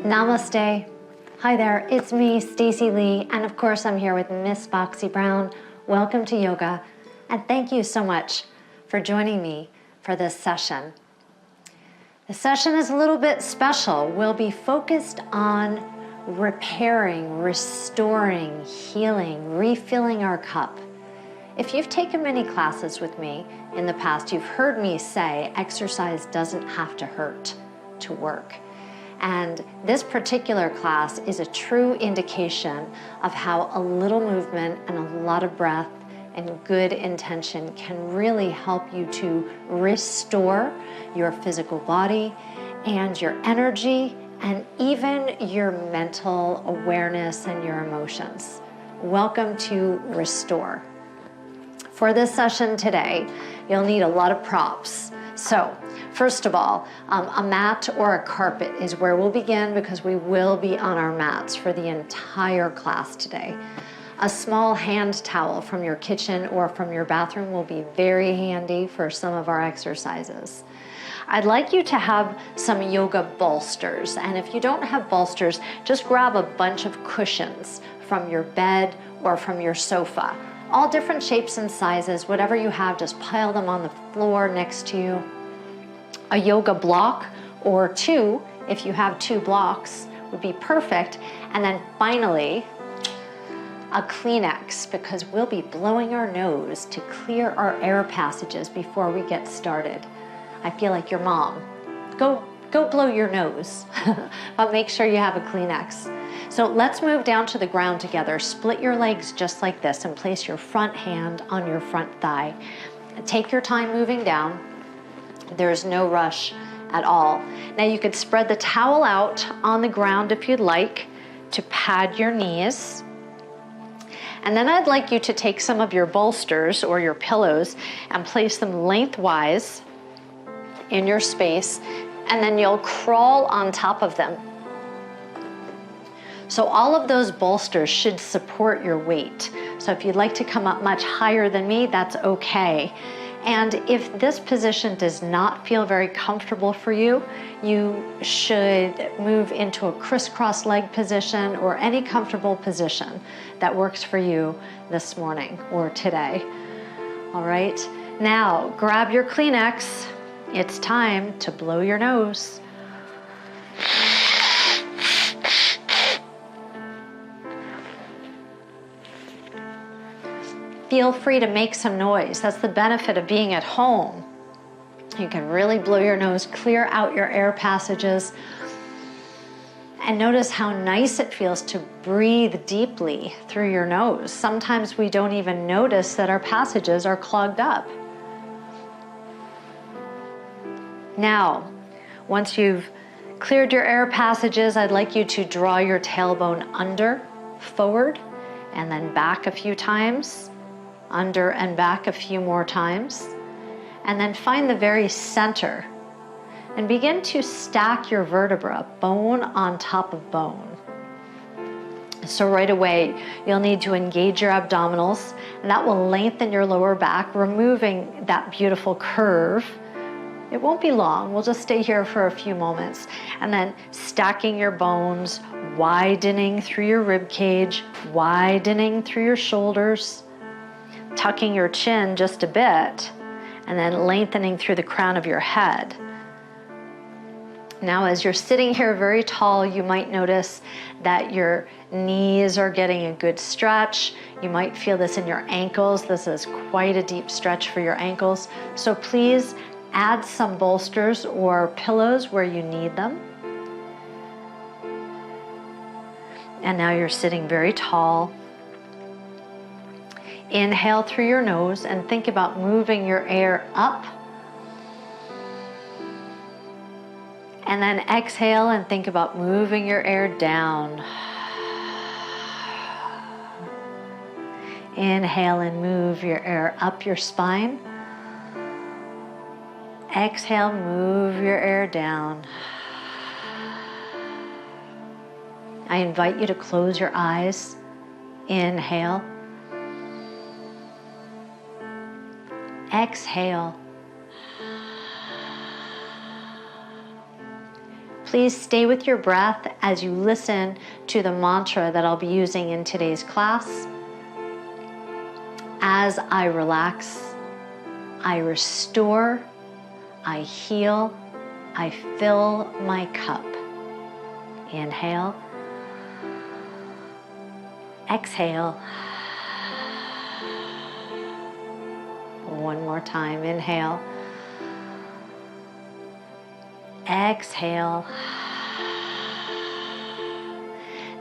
Namaste. Hi there, it's me, Stacey Lei, and of course I'm here with Miss Foxy Brown. Welcome to yoga, and thank you so much for joining me for this session. The session is a little bit special. We'll be focused on repairing, restoring, healing, refilling our cup. If you've taken many classes with me in the past, you've heard me say exercise doesn't have to hurt to work. And this particular class is a true indication of how a little movement and a lot of breath and good intention can really help you to restore your physical body and your energy and even your mental awareness and your emotions. Welcome to Restore. For this session today, you'll need a lot of props. So, first of all, a mat or a carpet is where we'll begin because we will be on our mats for the entire class today. A small hand towel from your kitchen or from your bathroom will be very handy for some of our exercises. I'd like you to have some yoga bolsters, and if you don't have bolsters, just grab a bunch of cushions from your bed or from your sofa. All different shapes and sizes, whatever you have, just pile them on the floor next to you. A yoga block or two, if you have 2 blocks, would be perfect. And then finally, a Kleenex, because we'll be blowing our nose to clear our air passages before we get started. I feel like your mom. Go blow your nose, but make sure you have a Kleenex. So let's move down to the ground together. Split your legs just like this and place your front hand on your front thigh. Take your time moving down. There's no rush at all. Now you could spread the towel out on the ground if you'd like to pad your knees. And then I'd like you to take some of your bolsters or your pillows and place them lengthwise in your space, and then you'll crawl on top of them. So all of those bolsters should support your weight. So if you'd like to come up much higher than me, that's okay. And if this position does not feel very comfortable for you, you should move into a crisscross leg position or any comfortable position that works for you this morning or today. All right, now grab your Kleenex. It's time to blow your nose. Feel free to make some noise. That's the benefit of being at home. You can really blow your nose, clear out your air passages, and notice how nice it feels to breathe deeply through your nose. Sometimes we don't even notice that our passages are clogged up. Now, once you've cleared your air passages, I'd like you to draw your tailbone under, forward, and then back a few times. Under and back a few more times, and then find the very center and begin to stack your vertebra, bone on top of bone. So right away, you'll need to engage your abdominals, and that will lengthen your lower back, removing that beautiful curve. It won't be long, we'll just stay here for a few moments, and then stacking your bones, widening through your rib cage, widening through your shoulders, tucking your chin just a bit, and then lengthening through the crown of your head. Now, as you're sitting here very tall, you might notice that your knees are getting a good stretch. You might feel this in your ankles. This is quite a deep stretch for your ankles. So please add some bolsters or pillows where you need them. And now you're sitting very tall. Inhale through your nose and think about moving your air up. And then exhale and think about moving your air down. Inhale and move your air up your spine. Exhale, move your air down. I invite you to close your eyes. Inhale. Exhale. Please stay with your breath as you listen to the mantra that I'll be using in today's class. As I relax, I restore, I heal, I fill my cup. Inhale. Exhale. One more time. Inhale. Exhale.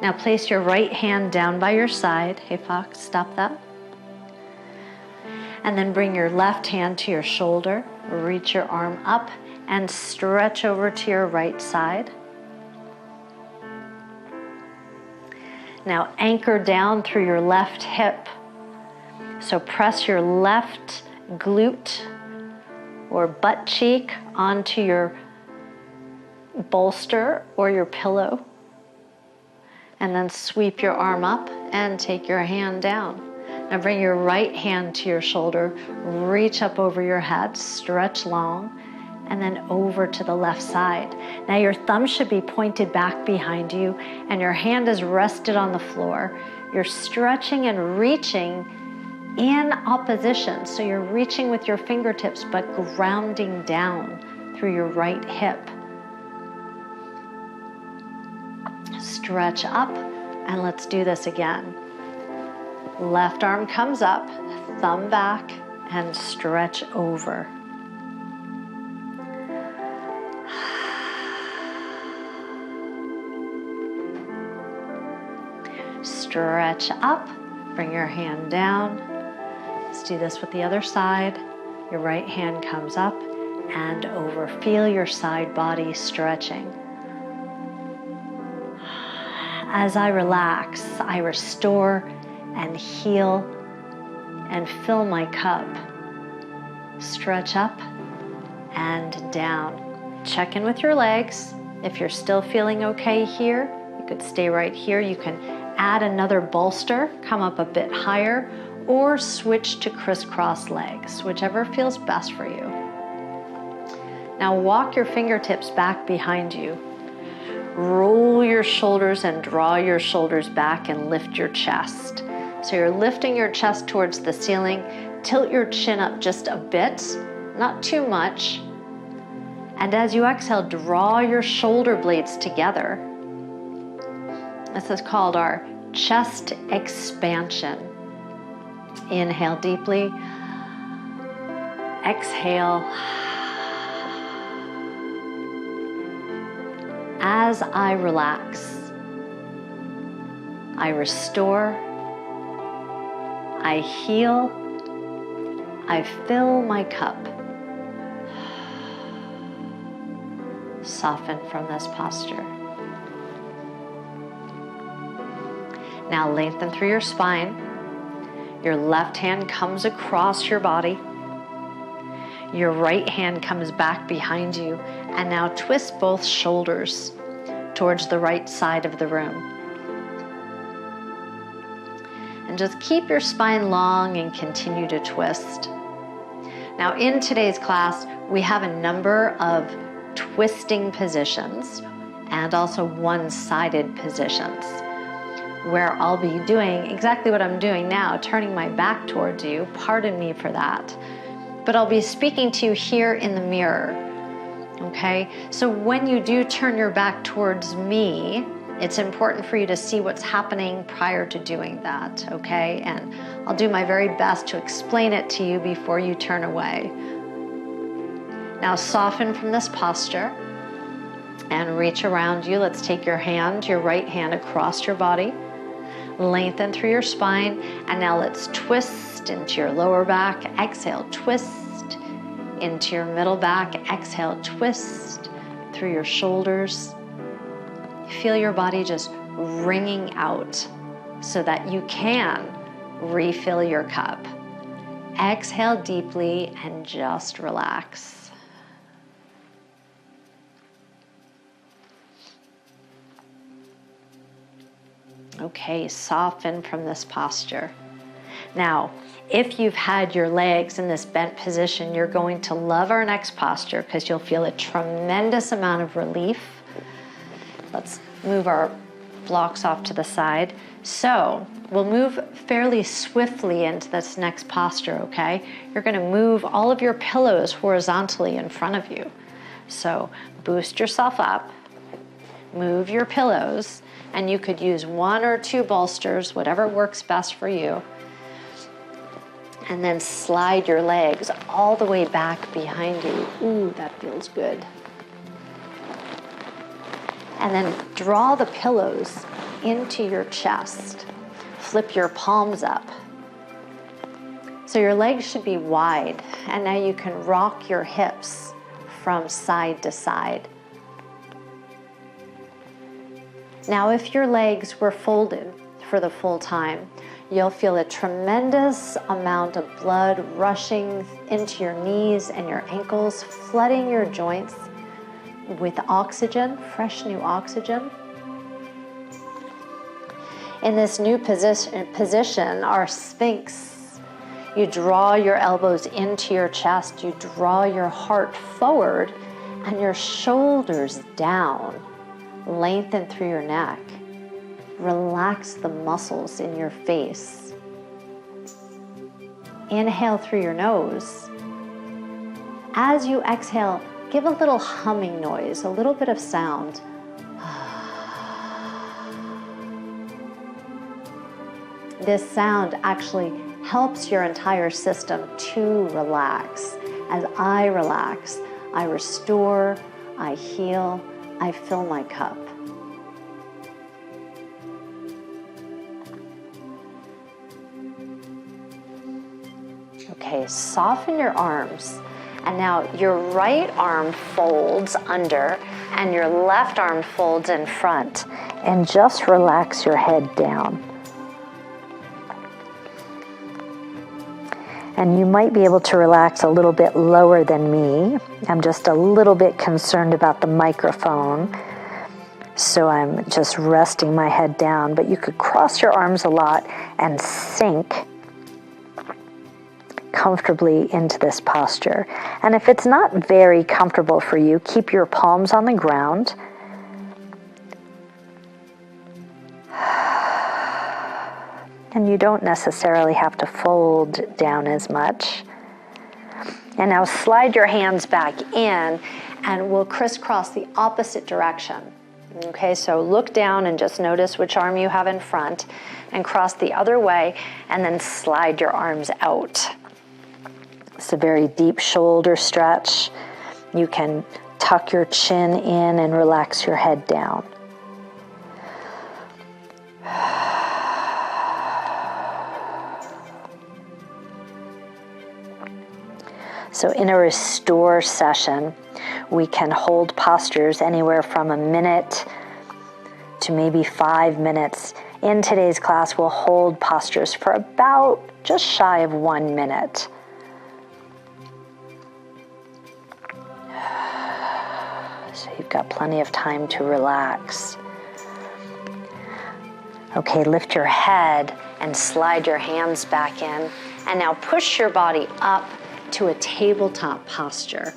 Now place your right hand down by your side. Hey Fox, stop that. And then bring your left hand to your shoulder. Reach your arm up and stretch over to your right side. Now anchor down through your left hip. So press your left glute or butt cheek onto your bolster or your pillow. And then sweep your arm up and take your hand down. Now bring your right hand to your shoulder, reach up over your head, stretch long, and then over to the left side. Now your thumb should be pointed back behind you and your hand is rested on the floor. You're stretching and reaching in opposition. So you're reaching with your fingertips but grounding down through your right hip. Stretch up and let's do this again. Left arm comes up, thumb back, and stretch over. Stretch up, bring your hand down. Let's do this with the other side. Your right hand comes up and over. Feel your side body stretching. As I relax, I restore and heal and fill my cup. Stretch up and down. Check in with your legs. If you're still feeling okay here, you could stay right here. You can add another bolster, come up a bit higher, or switch to crisscross legs, whichever feels best for you. Now walk your fingertips back behind you. Roll your shoulders and draw your shoulders back and lift your chest. So you're lifting your chest towards the ceiling. Tilt your chin up just a bit, not too much. And as you exhale, draw your shoulder blades together. This is called our chest expansion. Inhale deeply. Exhale. As I relax, I restore, I heal, I fill my cup. Soften from this posture. Now lengthen through your spine. Your left hand comes across your body. Your right hand comes back behind you. And now twist both shoulders towards the right side of the room. And just keep your spine long and continue to twist. Now in today's class, we have a number of twisting positions and also one-sided positions where I'll be doing exactly what I'm doing now, turning my back towards you. Pardon me for that. But I'll be speaking to you here in the mirror. Okay, so when you do turn your back towards me, it's important for you to see what's happening prior to doing that, okay? And I'll do my very best to explain it to you before you turn away. Now soften from this posture and reach around you. Let's take your hand, your right hand across your body. Lengthen through your spine. And now let's twist into your lower back. Exhale, twist into your middle back. Exhale, twist through your shoulders. Feel your body just wringing out so that you can refill your cup. Exhale deeply and just relax. Okay, soften from this posture. Now, if you've had your legs in this bent position, you're going to love our next posture because you'll feel a tremendous amount of relief. Let's move our blocks off to the side. So we'll move fairly swiftly into this next posture, okay? You're gonna move all of your pillows horizontally in front of you. So boost yourself up, move your pillows, and you could use 1 or 2 bolsters, whatever works best for you. And then slide your legs all the way back behind you. Ooh, that feels good. And then draw the pillows into your chest. Flip your palms up. So your legs should be wide, and now you can rock your hips from side to side. Now if your legs were folded for the full time, you'll feel a tremendous amount of blood rushing into your knees and your ankles, flooding your joints with oxygen, fresh new oxygen. In this new position, our Sphinx, you draw your elbows into your chest, you draw your heart forward and your shoulders down. Lengthen through your neck. Relax the muscles in your face. Inhale through your nose. As you exhale, give a little humming noise, a little bit of sound. This sound actually helps your entire system to relax. As I relax, I restore, I heal, I fill my cup. Okay, soften your arms. And now your right arm folds under and your left arm folds in front. And just relax your head down. And you might be able to relax a little bit lower than me. I'm just a little bit concerned about the microphone. So I'm just resting my head down. But you could cross your arms a lot and sink comfortably into this posture. And if it's not very comfortable for you, keep your palms on the ground. And you don't necessarily have to fold down as much. And now slide your hands back in and we'll crisscross the opposite direction. Okay, so look down and just notice which arm you have in front and cross the other way and then slide your arms out. It's a very deep shoulder stretch. You can tuck your chin in and relax your head down. So in a restore session, we can hold postures anywhere from a minute to maybe 5 minutes. In today's class, we'll hold postures for about just shy of 1 minute. So you've got plenty of time to relax. Okay, lift your head and slide your hands back in. And now push your body up to a tabletop posture.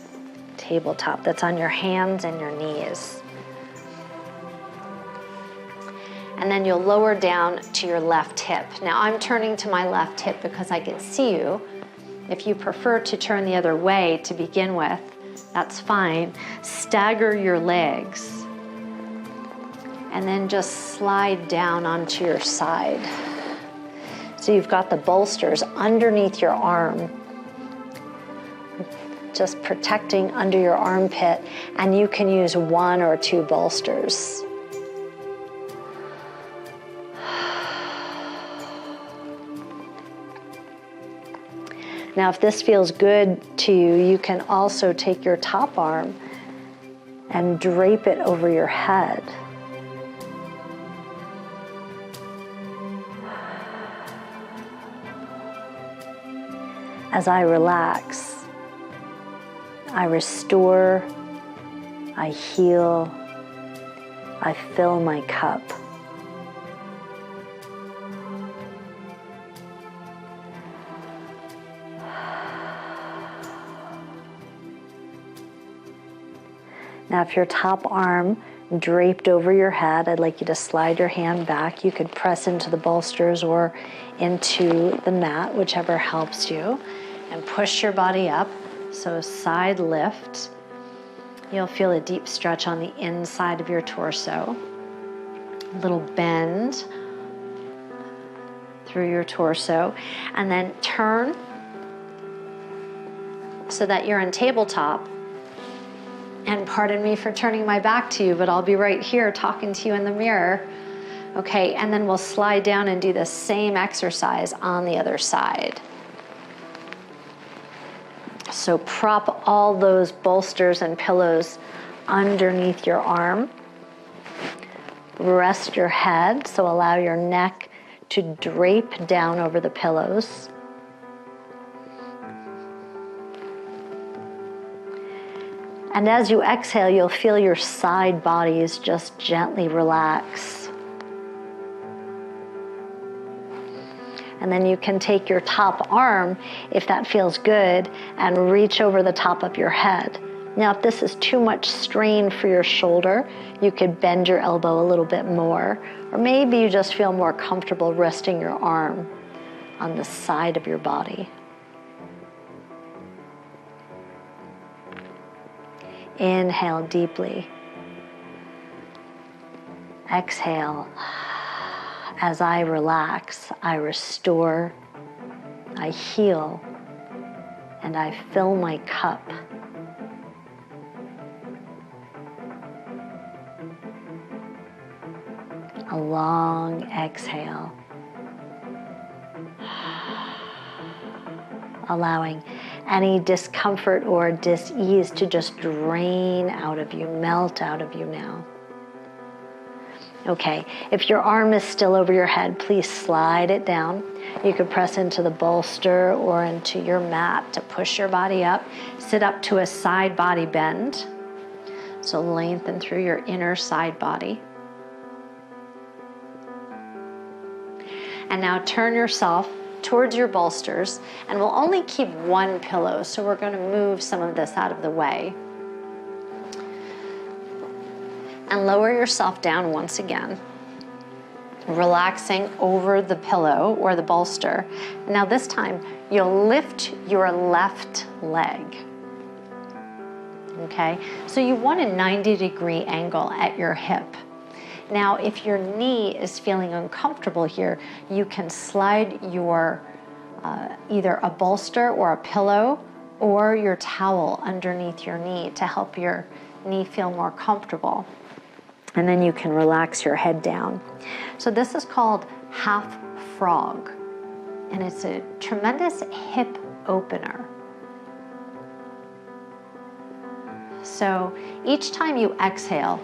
Tabletop, that's on your hands and your knees. And then you'll lower down to your left hip. Now I'm turning to my left hip because I can see you. If you prefer to turn the other way to begin with, that's fine. Stagger your legs. And then just slide down onto your side. So you've got the bolsters underneath your arm, just protecting under your armpit, and you can use 1 or 2 bolsters. Now, if this feels good to you, you can also take your top arm and drape it over your head. As I relax, I restore, I heal, I fill my cup. Now if your top arm draped over your head. I'd like you to slide your hand back. You could press into the bolsters or into the mat, whichever helps you, and push your body up. So side lift. You'll feel a deep stretch on the inside of your torso. A little bend through your torso, and then turn so that you're in tabletop. And pardon me for turning my back to you, but I'll be right here talking to you in the mirror. Okay, and then we'll slide down and do the same exercise on the other side. So prop all those bolsters and pillows underneath your arm. Rest your head, so allow your neck to drape down over the pillows. And as you exhale, you'll feel your side bodies just gently relax. And then you can take your top arm, if that feels good, and reach over the top of your head. Now, if this is too much strain for your shoulder, you could bend your elbow a little bit more, or maybe you just feel more comfortable resting your arm on the side of your body. Inhale deeply. Exhale. As I relax, I restore, I heal, and I fill my cup. A long exhale. Allowing any discomfort or dis-ease to just drain out of you, melt out of you now. Okay, if your arm is still over your head, please slide it down. You could press into the bolster or into your mat to push your body up. Sit up to a side body bend. So lengthen through your inner side body. And now turn yourself towards your bolsters, and we'll only keep one pillow, so we're going to move some of this out of the way. And lower yourself down once again, relaxing over the pillow or the bolster. Now this time, you'll lift your left leg. Okay, so you want a 90-degree angle at your hip. Now, if your knee is feeling uncomfortable here, you can slide your either a bolster or a pillow or your towel underneath your knee to help your knee feel more comfortable. And then you can relax your head down. So this is called half frog, and it's a tremendous hip opener. So each time you exhale,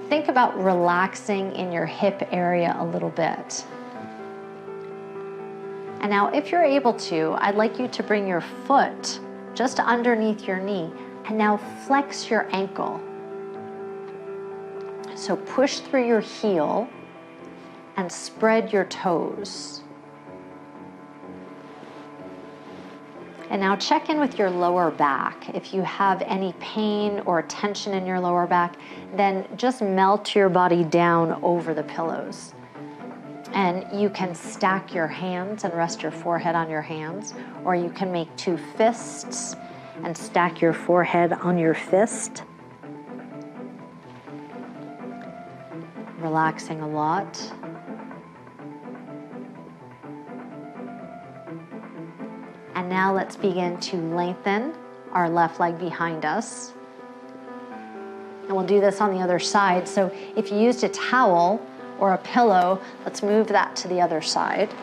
think about relaxing in your hip area a little bit. And now if you're able to, I'd like you to bring your foot just underneath your knee and now flex your ankle. So push through your heel and spread your toes. And now check in with your lower back. If you have any pain or tension in your lower back, then just melt your body down over the pillows. And you can stack your hands and rest your forehead on your hands, or you can make two fists and stack your forehead on your fist. Relaxing a lot. And now let's begin to lengthen our left leg behind us. And we'll do this on the other side. So if you used a towel or a pillow, let's move that to the other side.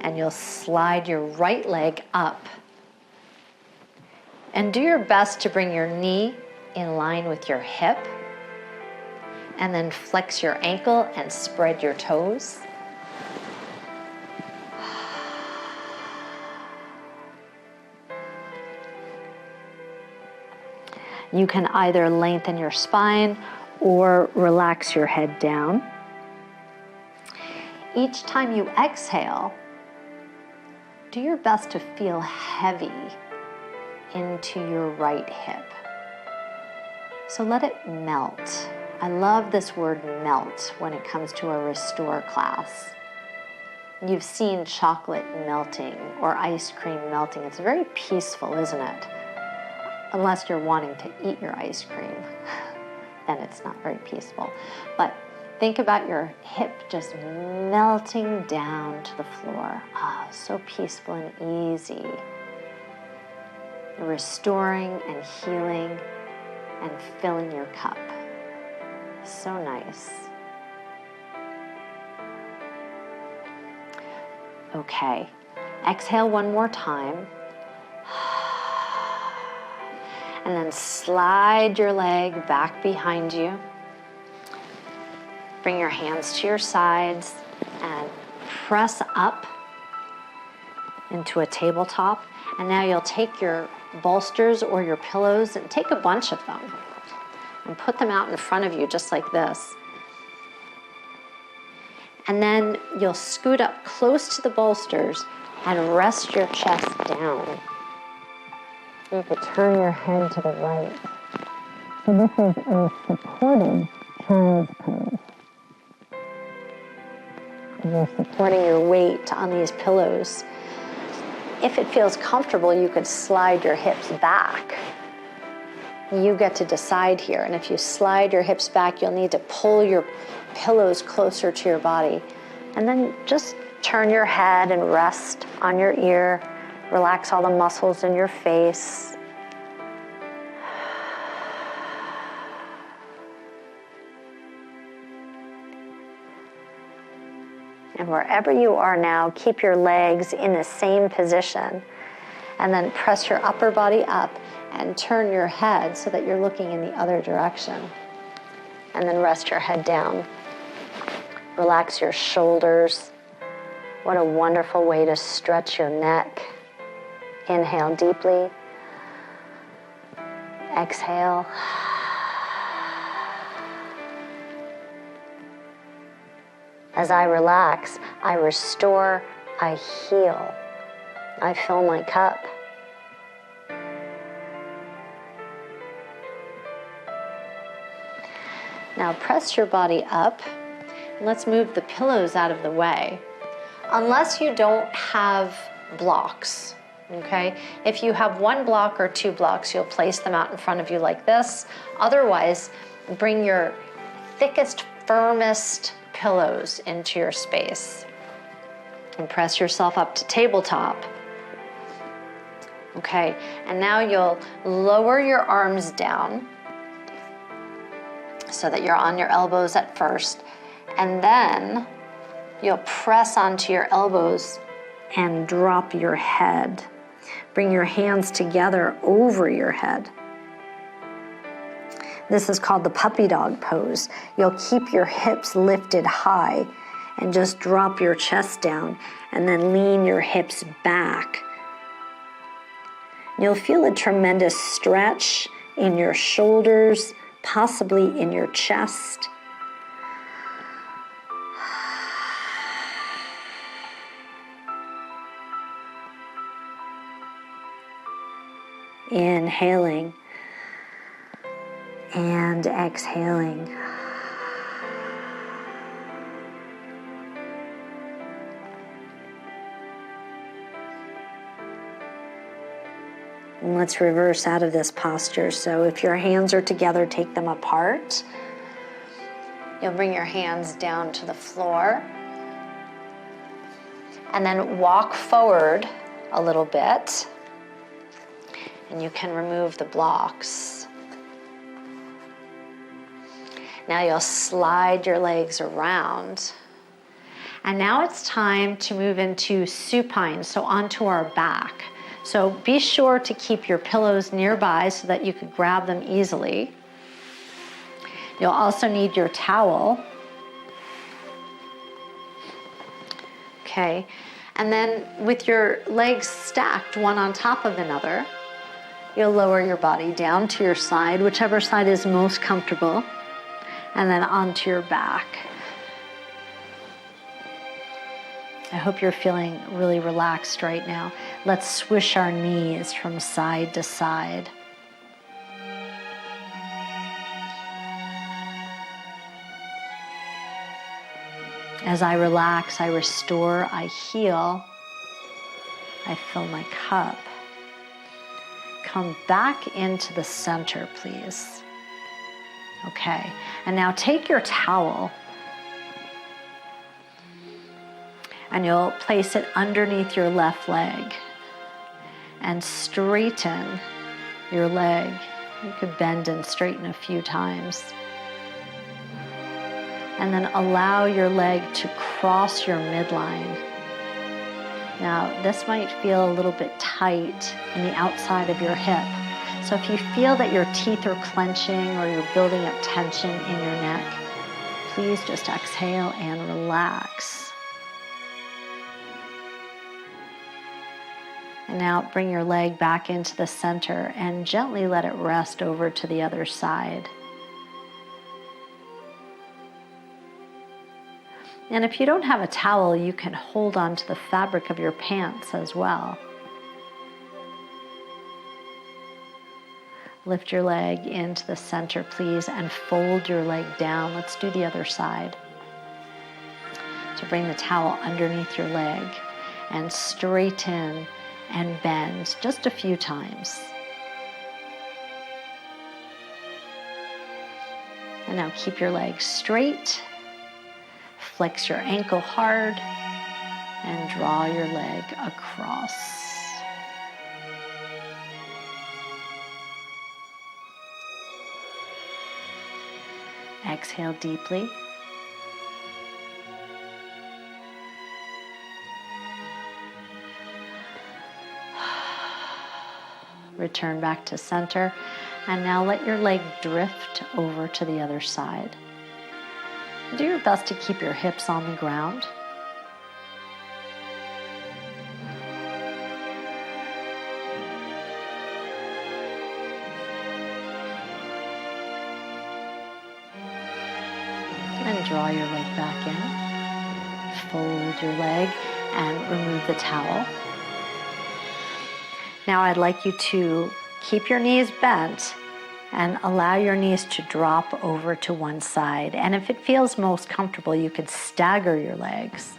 And you'll slide your right leg up. And do your best to bring your knee in line with your hip. And then flex your ankle and spread your toes. You can either lengthen your spine or relax your head down. Each time you exhale, do your best to feel heavy into your right hip. So let it melt. I love this word melt when it comes to a restore class. You've seen chocolate melting or ice cream melting. It's very peaceful, isn't it? Unless you're wanting to eat your ice cream, then it's not very peaceful. But think about your hip just melting down to the floor. Ah, so peaceful and easy. Restoring and healing and filling your cup. So nice. Okay, exhale one more time. And then slide your leg back behind you. Bring your hands to your sides and press up into a tabletop. And now you'll take your bolsters or your pillows and take a bunch of them and put them out in front of you just like this. And then you'll scoot up close to the bolsters and rest your chest down. You could turn your head to the right. So this is a supported child's pose. You're supporting your weight on these pillows. If it feels comfortable, you could slide your hips back. You get to decide here. And if you slide your hips back, you'll need to pull your pillows closer to your body. And then just turn your head and rest on your ear. Relax all the muscles in your face. And wherever you are now, keep your legs in the same position. And then press your upper body up and turn your head so that you're looking in the other direction. And then rest your head down. Relax your shoulders. What a wonderful way to stretch your neck. Inhale deeply. Exhale. As I relax, I restore, I heal. I fill my cup. Now press your body up. Let's move the pillows out of the way. Unless you don't have blocks, okay? If you have one block or two blocks, you'll place them out in front of you like this. Otherwise, bring your thickest, firmest pillows into your space. And press yourself up to tabletop. Okay, and now you'll lower your arms down so that you're on your elbows at first, and then you'll press onto your elbows and drop your head. Bring your hands together over your head. This is called the puppy dog pose. You'll keep your hips lifted high and just drop your chest down and then lean your hips back. You'll feel a tremendous stretch in your shoulders, possibly in your chest. Inhaling and exhaling. And let's reverse out of this posture. So if your hands are together, take them apart. You'll bring your hands down to the floor. And then walk forward a little bit. And you can remove the blocks. Now you'll slide your legs around. And now it's time to move into supine, so onto our back. So be sure to keep your pillows nearby so that you can grab them easily. You'll also need your towel. Okay, and then with your legs stacked one on top of another, you'll lower your body down to your side, whichever side is most comfortable, and then onto your back. I hope you're feeling really relaxed right now. Let's swish our knees from side to side. As I relax, I restore, I heal, I fill my cup. Come back into the center, please. Okay, and now take your towel and you'll place it underneath your left leg and straighten your leg. You could bend and straighten a few times. And then allow your leg to cross your midline. Now, this might feel a little bit tight in the outside of your hip. So if you feel that your teeth are clenching or you're building up tension in your neck, please just exhale and relax. And now bring your leg back into the center and gently let it rest over to the other side. And if you don't have a towel, you can hold on to the fabric of your pants as well. Lift your leg into the center, please, and fold your leg down. Let's do the other side. So bring the towel underneath your leg and straighten and bend just a few times. And now keep your leg straight. Flex your ankle hard and draw your leg across. Exhale deeply. Return back to center, and now let your leg drift over to the other side. Do your best to keep your hips on the ground. And draw your leg back in. Fold your leg and remove the towel. Now I'd like you to keep your knees bent and allow your knees to drop over to one side. And if it feels most comfortable, you could stagger your legs.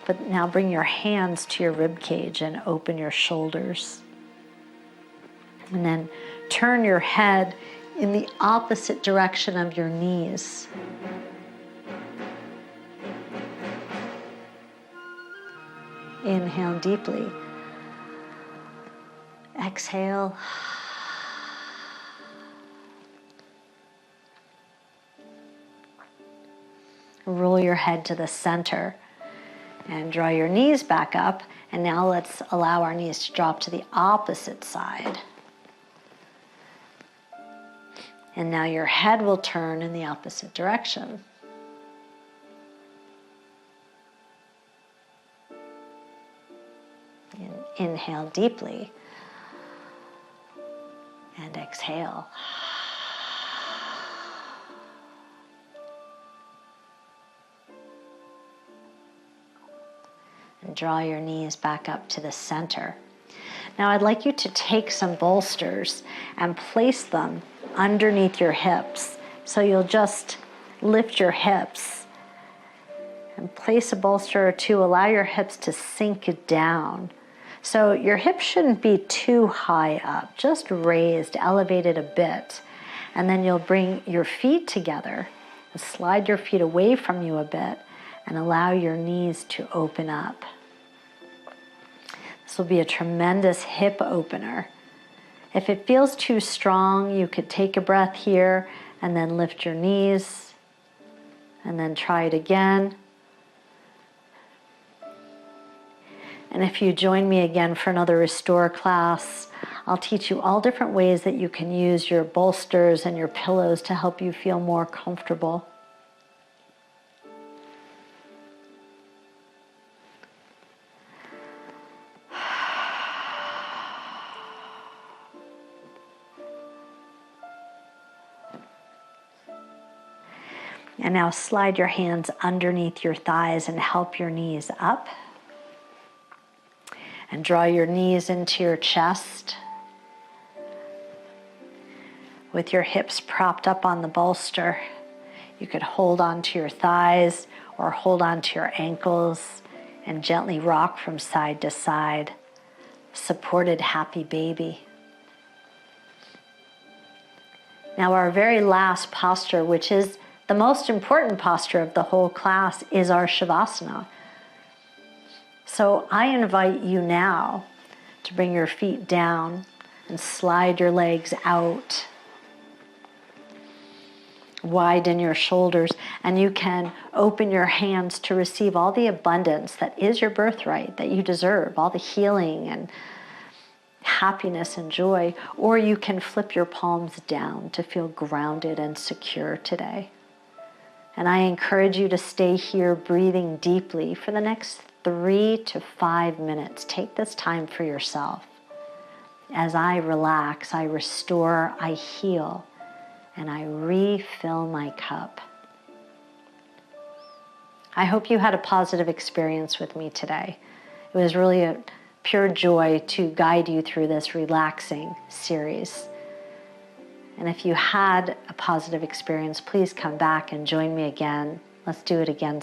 But now bring your hands to your rib cage and open your shoulders. And then turn your head in the opposite direction of your knees. Inhale deeply. Exhale. Roll your head to the center and draw your knees back up. And now let's allow our knees to drop to the opposite side. And now your head will turn in the opposite direction. Inhale deeply and exhale. And draw your knees back up to the center. Now I'd like you to take some bolsters and place them underneath your hips. So you'll just lift your hips and place a bolster or two. Allow your hips to sink down. So your hips shouldn't be too high up, just raised, elevated a bit. And then you'll bring your feet together, slide your feet away from you a bit, and allow your knees to open up. This will be a tremendous hip opener. If it feels too strong, you could take a breath here and then lift your knees and then try it again. And if you join me again for another Restore class, I'll teach you all different ways that you can use your bolsters and your pillows to help you feel more comfortable. And now slide your hands underneath your thighs and help your knees up. And draw your knees into your chest. With your hips propped up on the bolster, you could hold onto your thighs or hold onto your ankles and gently rock from side to side. Supported happy baby. Now our very last posture, which is the most important posture of the whole class, is our Shavasana. So I invite you now to bring your feet down and slide your legs out. Widen your shoulders, and you can open your hands to receive all the abundance that is your birthright, that you deserve, all the healing and happiness and joy. Or you can flip your palms down to feel grounded and secure today. And I encourage you to stay here breathing deeply for the next 3 to 5 minutes. Take this time for yourself. As I relax, I restore, I heal, and I refill my cup. I hope you had a positive experience with me today. It was really a pure joy to guide you through this relaxing series. And if you had a positive experience, please come back and join me again. Let's do it again